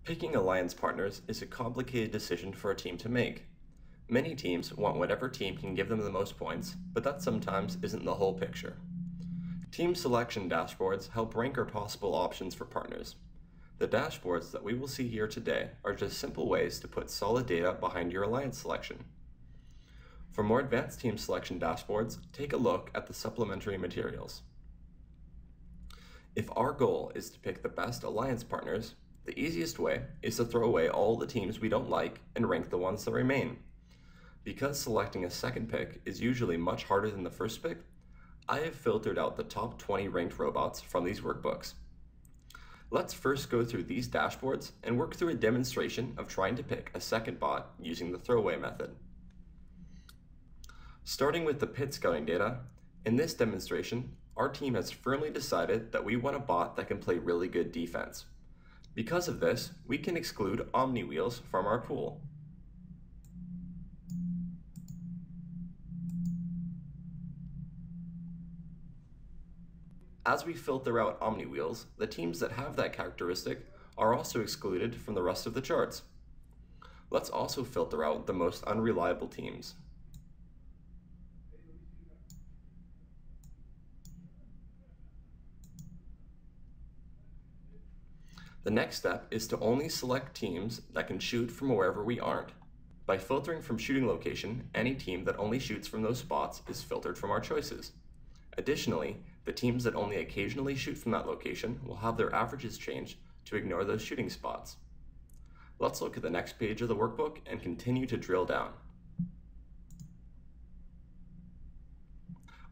Picking alliance partners is a complicated decision for a team to make. Many teams want whatever team can give them the most points, but that sometimes isn't the whole picture. Team selection dashboards help rank our possible options for partners. The dashboards that we will see here today are just simple ways to put solid data behind your alliance selection. For more advanced team selection dashboards, take a look at the supplementary materials. If our goal is to pick the best alliance partners, the easiest way is to throw away all the teams we don't like and rank the ones that remain. Because selecting a second pick is usually much harder than the first pick, I have filtered out the top 20 ranked robots from these workbooks. Let's first go through these dashboards and work through a demonstration of trying to pick a second bot using the throwaway method. Starting with the pit scouting data, in this demonstration, our team has firmly decided that we want a bot that can play really good defense. Because of this, we can exclude Omni Wheels from our pool. As we filter out Omni Wheels, the teams that have that characteristic are also excluded from the rest of the charts. Let's also filter out the most unreliable teams. The next step is to only select teams that can shoot from wherever we aren't. By filtering from shooting location, any team that only shoots from those spots is filtered from our choices. Additionally, the teams that only occasionally shoot from that location will have their averages changed to ignore those shooting spots. Let's look at the next page of the workbook and continue to drill down.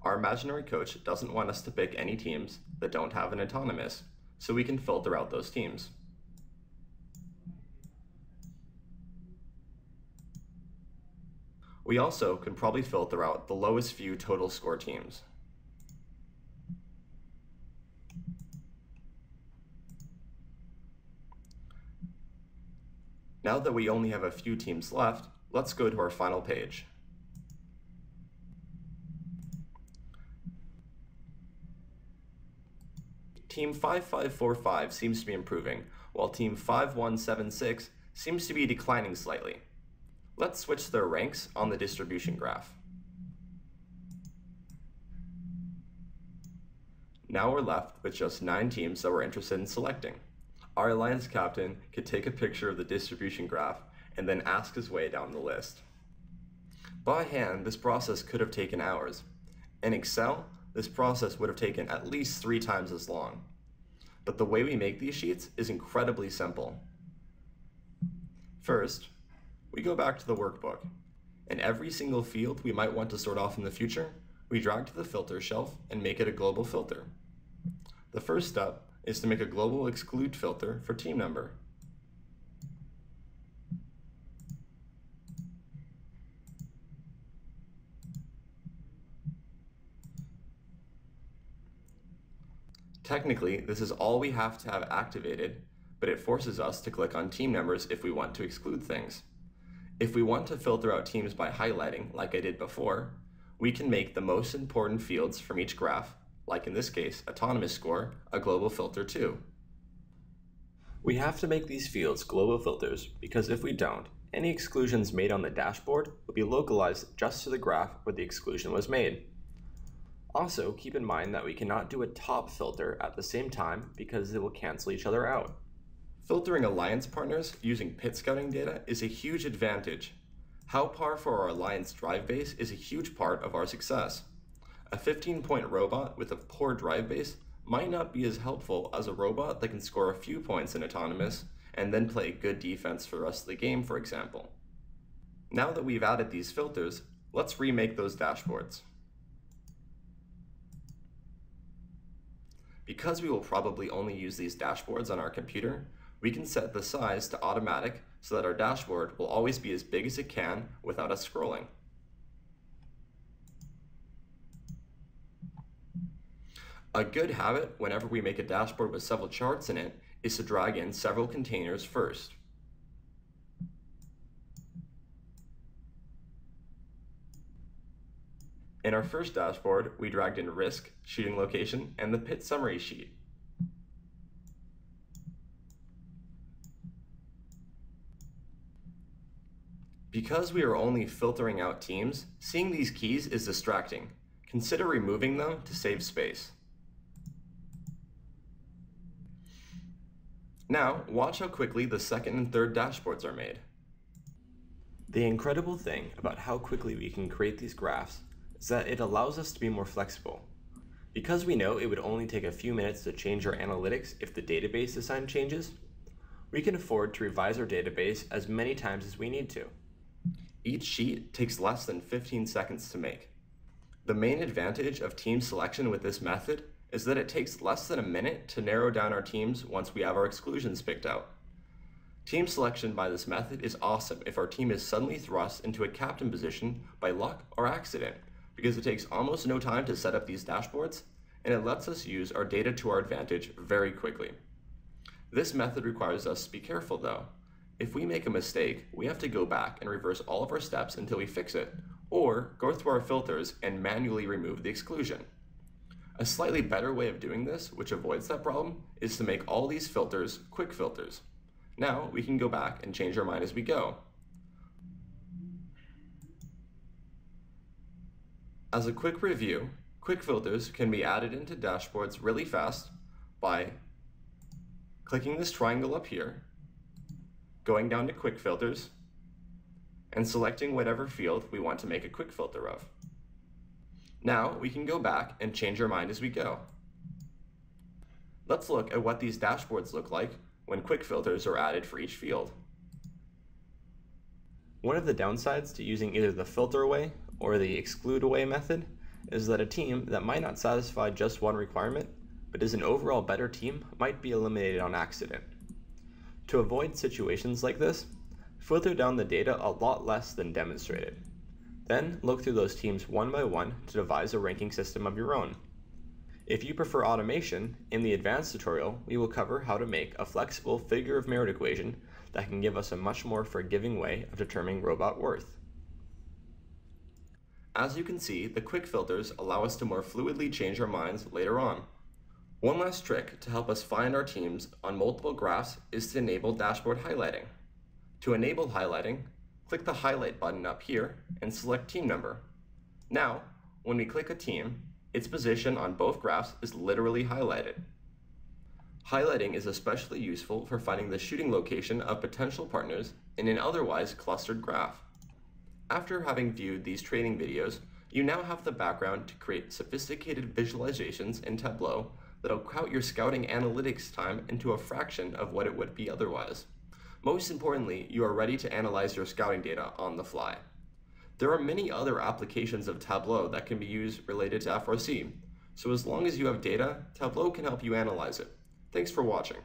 Our imaginary coach doesn't want us to pick any teams that don't have an autonomous, so we can filter out those teams. We also can probably filter out the lowest few total score teams. Now that we only have a few teams left, let's go to our final page. Team 5545 seems to be improving, while Team 5176 seems to be declining slightly. Let's switch their ranks on the distribution graph. Now we're left with just 9 teams that we're interested in selecting. Our alliance captain could take a picture of the distribution graph and then ask his way down the list. By hand, this process could have taken hours. In Excel, this process would have taken at least 3 times as long. But the way we make these sheets is incredibly simple. First, we go back to the workbook. In every single field we might want to sort off in the future, we drag to the filter shelf and make it a global filter. The first step is to make a global exclude filter for team number. Technically, this is all we have to have activated, but it forces us to click on team numbers if we want to exclude things. If we want to filter out teams by highlighting, like I did before, we can make the most important fields from each graph, like in this case, autonomous score, a global filter too. We have to make these fields global filters because if we don't, any exclusions made on the dashboard will be localized just to the graph where the exclusion was made. Also, keep in mind that we cannot do a top filter at the same time because they will cancel each other out. Filtering alliance partners using pit scouting data is a huge advantage. How par for our alliance drive base is a huge part of our success. A 15-point robot with a poor drive base might not be as helpful as a robot that can score a few points in autonomous and then play good defense for the rest of the game, for example. Now that we've added these filters, let's remake those dashboards. Because we will probably only use these dashboards on our computer, we can set the size to automatic so that our dashboard will always be as big as it can without us scrolling. A good habit whenever we make a dashboard with several charts in it is to drag in several containers first. In our first dashboard, we dragged in risk, shooting location, and the pit summary sheet. Because we are only filtering out teams, seeing these keys is distracting. Consider removing them to save space. Now, watch how quickly the second and third dashboards are made. The incredible thing about how quickly we can create these graphs is that it allows us to be more flexible. Because we know it would only take a few minutes to change our analytics if the database design changes, we can afford to revise our database as many times as we need to. Each sheet takes less than 15 seconds to make. The main advantage of team selection with this method is that it takes less than a minute to narrow down our teams once we have our exclusions picked out. Team selection by this method is awesome if our team is suddenly thrust into a captain position by luck or accident, because it takes almost no time to set up these dashboards, and it lets us use our data to our advantage very quickly. This method requires us to be careful though. If we make a mistake, we have to go back and reverse all of our steps until we fix it, or go through our filters and manually remove the exclusion. A slightly better way of doing this, which avoids that problem, is to make all these filters quick filters. Now we can go back and change our mind as we go. As a quick review, quick filters can be added into dashboards really fast by clicking this triangle up here, going down to quick filters, and selecting whatever field we want to make a quick filter of. Now we can go back and change our mind as we go. Let's look at what these dashboards look like when quick filters are added for each field. One of the downsides to using either the filter away or the exclude away method is that a team that might not satisfy just one requirement, but is an overall better team, might be eliminated on accident. To avoid situations like this, filter down the data a lot less than demonstrated. Then look through those teams one by one to devise a ranking system of your own. If you prefer automation, in the advanced tutorial, we will cover how to make a flexible figure of merit equation that can give us a much more forgiving way of determining robot worth. As you can see, the quick filters allow us to more fluidly change our minds later on. One last trick to help us find our teams on multiple graphs is to enable dashboard highlighting. To enable highlighting, click the highlight button up here and select team number. Now, when we click a team, its position on both graphs is literally highlighted. Highlighting is especially useful for finding the shooting location of potential partners in an otherwise clustered graph. After having viewed these training videos, you now have the background to create sophisticated visualizations in Tableau that'll count your scouting analytics time into a fraction of what it would be otherwise. Most importantly, you are ready to analyze your scouting data on the fly. There are many other applications of Tableau that can be used related to FRC, so as long as you have data, Tableau can help you analyze it. Thanks for watching.